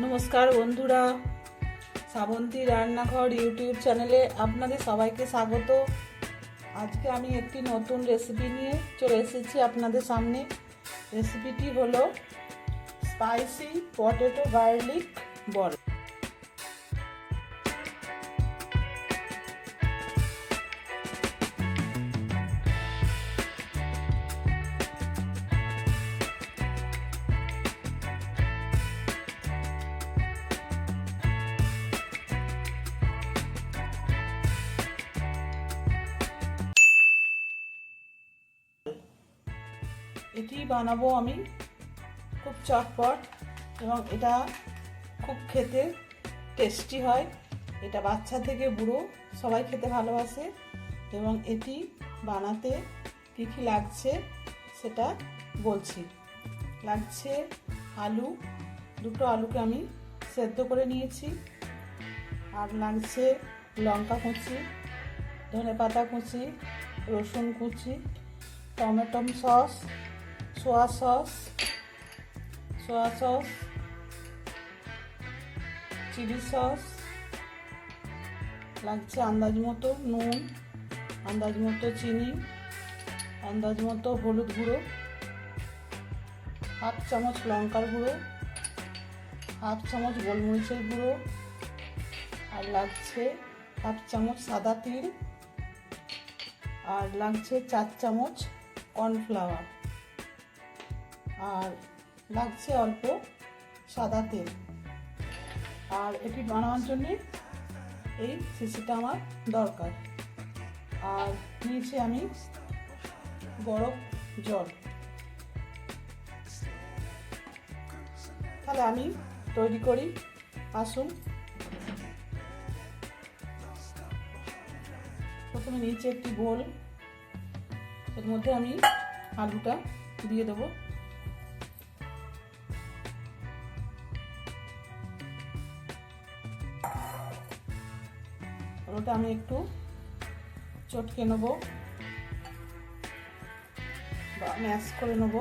নমস্কার বন্ধুরা, শ্রাবন্তী রান্নাঘর ইউটিউব চ্যানেলে আপনাদের সবাইকে স্বাগত। আজকে আমি একটি নতুন রেসিপি নিয়ে চলে এসেছি আপনাদের সামনে। রেসিপিটি হলো স্পাইসি পটেটো গার্লিক বল। এটি বানাবো আমি খুব চটপট এবং এটা খুব খেতে টেস্টি হয়। এটা বাচ্চা থেকে বুড়ো সবাই খেতে ভালোবাসে। এবং এটি বানাতে কী কী লাগছে সেটা বলছি। লাগছে আলু, দুটো আলুকে আমি সেদ্ধ করে নিয়েছি। আর লাগছে লঙ্কা কুচি, ধনেপাতা কুচি, রসুন কুচি, tomato sauce, soya sauce, chilli sauce, লাগছে আন্দাজ মতো নুন, আন্দাজ মতো চিনি, আন্দাজ মতো হলুদ গুঁড়ো, হাফ চামচ লঙ্কার গুঁড়ো, হাফ চামচ গোলমরিচের গুঁড়ো, আর লাগছে হাফ চামচ সাদা তিল, আর লাগছে 4 চামচ কর্নফ্লাওয়ার, আর লাগছে অল্প সাদা তেল। আর এটি বানানোর জন্য এই শিশিটা আমার দরকার। আর নিয়েছি আমি গরম জল। তাহলে আমি তৈরি করি, আসুন। প্রথমে নিচে একটি বোল, এর মধ্যে আমি আলুটা দিয়ে দেবো। ওটা আমি একটু চটকে নেব বা ম্যাশ করে নেব।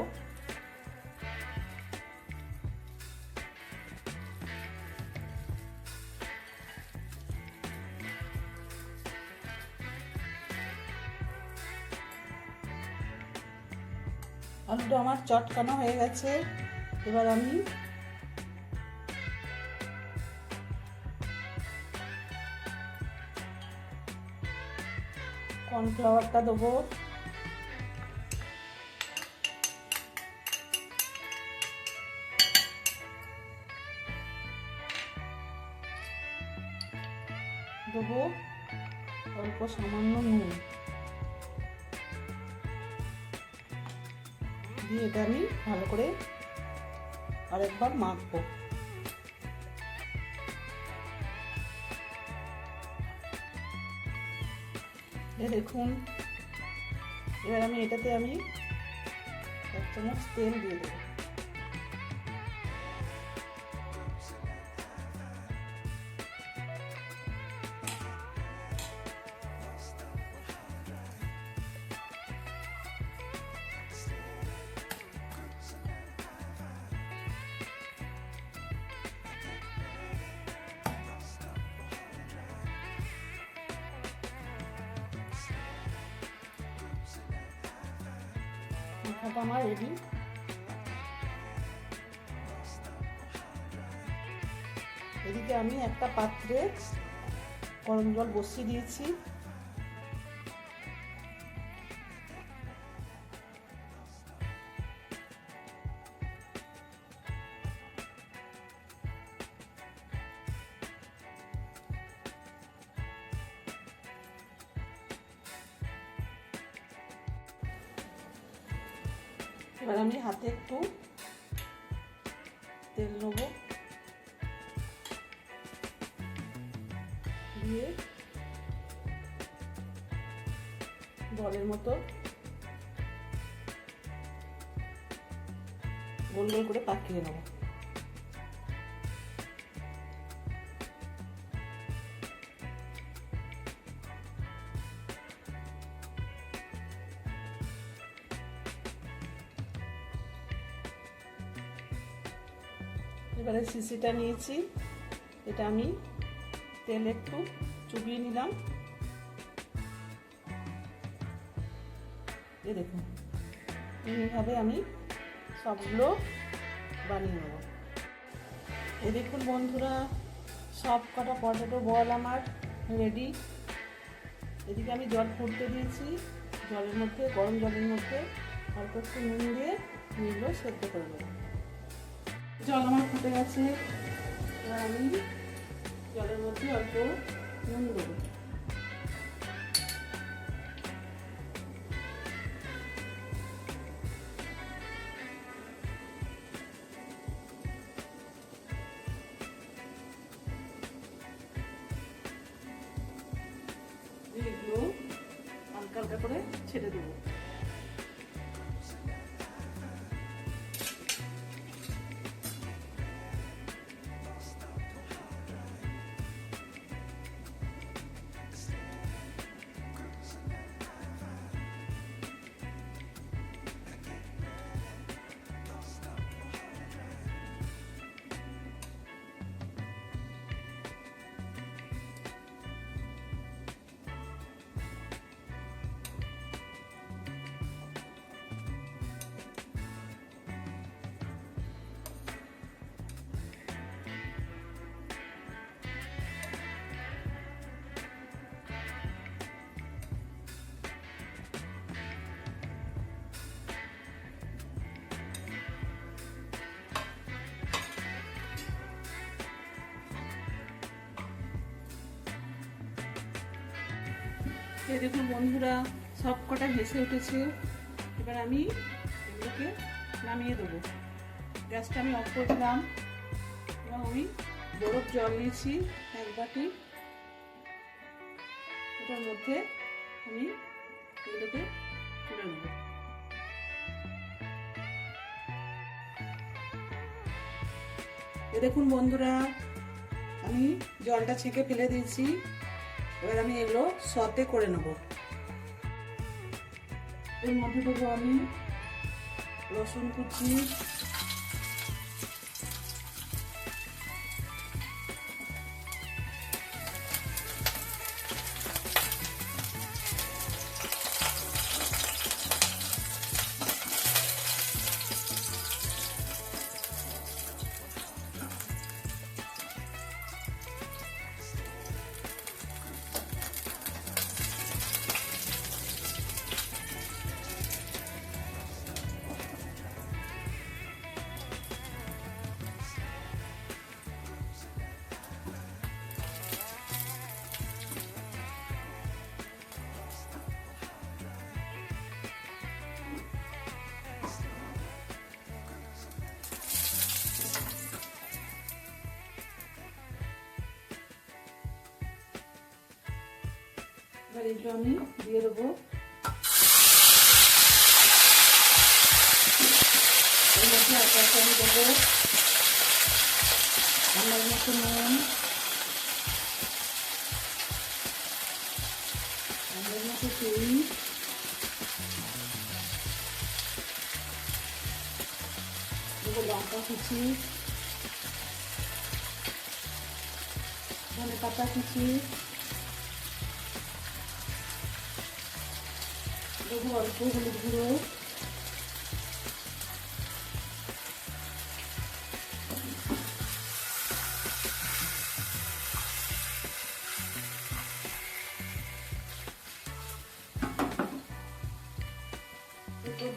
আলুটা আমার চটকানো হয়ে গেছে। এবার আমি কর্নফ্লাওয়ারটা দেবো। দেবো অল্প সামান্য নুন দিয়ে এটা আমি ভালো করে আরেকবার মাখবো। দেখুন, এবার আমি এটাতে 1 চামচ তেল দিয়ে দেবো। মাখাটা আমার রেডি। এদিকে আমি একটা পাত্রে গরম জল বসিয়ে দিয়েছি। এবার আমি হাতে একটু তেল নেবো, দিয়ে বলের মতো গোল গোল করে পাকিয়ে নেবো। এবারে শিশিটা নিয়েছি, এটা আমি তেলে একটু চুবিয়ে নিলাম। এই দেখুন, এইভাবে আমি সবগুলো বানিয়ে নেব। এই দেখুন বন্ধুরা, সব কটা পটেটো বল আমার রেডি। এদিকে আমি জল ফুটতে দিয়েছি, জলের মধ্যে, গরম জলের মধ্যে অল্প একটু নুন দিয়ে এগুলো সেদ্ধ করে নেব। জল আমার ফুটে গেছে, এবার আমি জলের মধ্যে অল্প নুন দেবো। এগুলো হালকা হালকা করে ছেড়ে দেবো। এই দেখুন বন্ধুরা, সব কটা ভেসে উঠেছে। এবার আমি এগুলোকে নামিয়ে দেবো। গ্যাসটা আমি অফ করে দিলাম এবং আমি বরফ জল নিয়েছি 1 বাটি, এটার মধ্যে আমি এগুলোকে তুলে নেব। এই দেখুন বন্ধুরা, আমি জলটা ছেঁকে ফেলে দিয়েছি। এবার আমি এগুলো সতে করে নেব। এর মধ্যে দেবো আমি রসুন কুচি, এবার এগুলো আমি দিয়ে দেবো। এর মধ্যে আমি দেবো আমার মতো নুন, আমার মতো তেল, দেবো লঙ্কা কুচি, ধনে পাতা কুচি, দেবো অল্প হলুদ গুঁড়ো,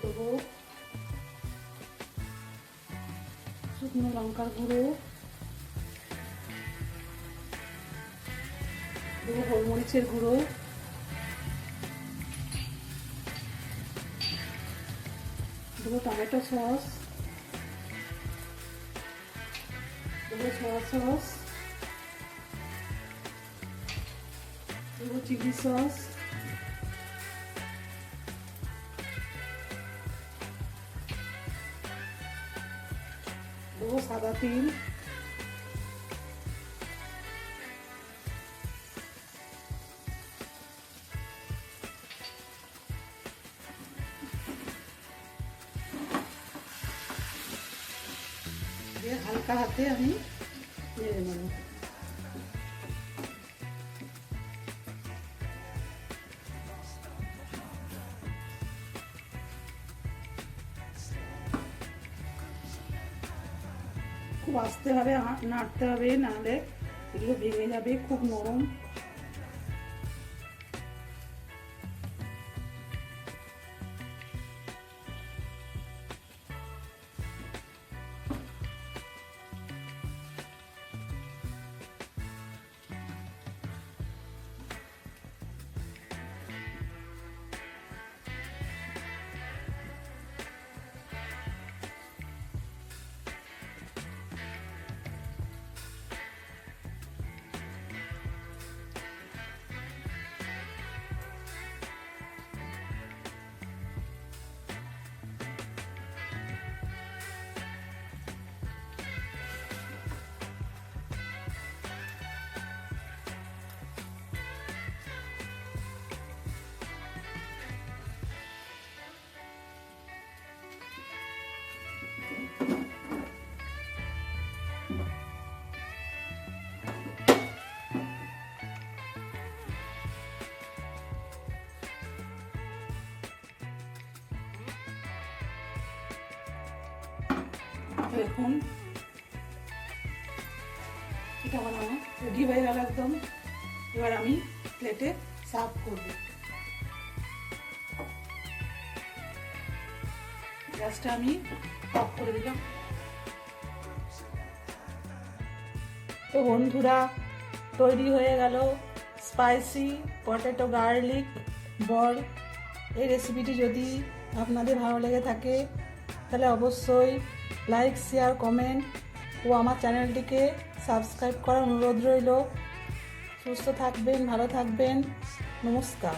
দেবো শুকনো লঙ্কার গুঁড়ো, দেবো গোলমরিচের গুঁড়ো, দেবো টমেটো সস, দেবো সয়া সস, দেবো চিলি সস, দেবো সাদা তিল, দিয়ে হালকা হালকা হাতে আমি নেড়ে নেব। খুব আস্তেভাবে নাড়তে হবে, নাহলে এগুলো ভেঙে যাবে, খুব নরম। দেখুন এটা বানানো রেডি হয়ে গেল একদম। এবার আমি প্লেটে সার্ভ করব। গ্যাসটা আমি অফ করে দিলাম। তো বন্ধুরা, তৈরি হয়ে গেল স্পাইসি পটেটো গার্লিক বল। এই রেসিপিটি যদি আপনাদের ভালো লেগে থাকে তাহলে অবশ্যই লাইক, শেয়ার, কমেন্ট ও আমার চ্যানেলটিকে সাবস্ক্রাইব করার অনুরোধ রইল। সুস্থ থাকবেন, ভালো থাকবেন, নমস্কার।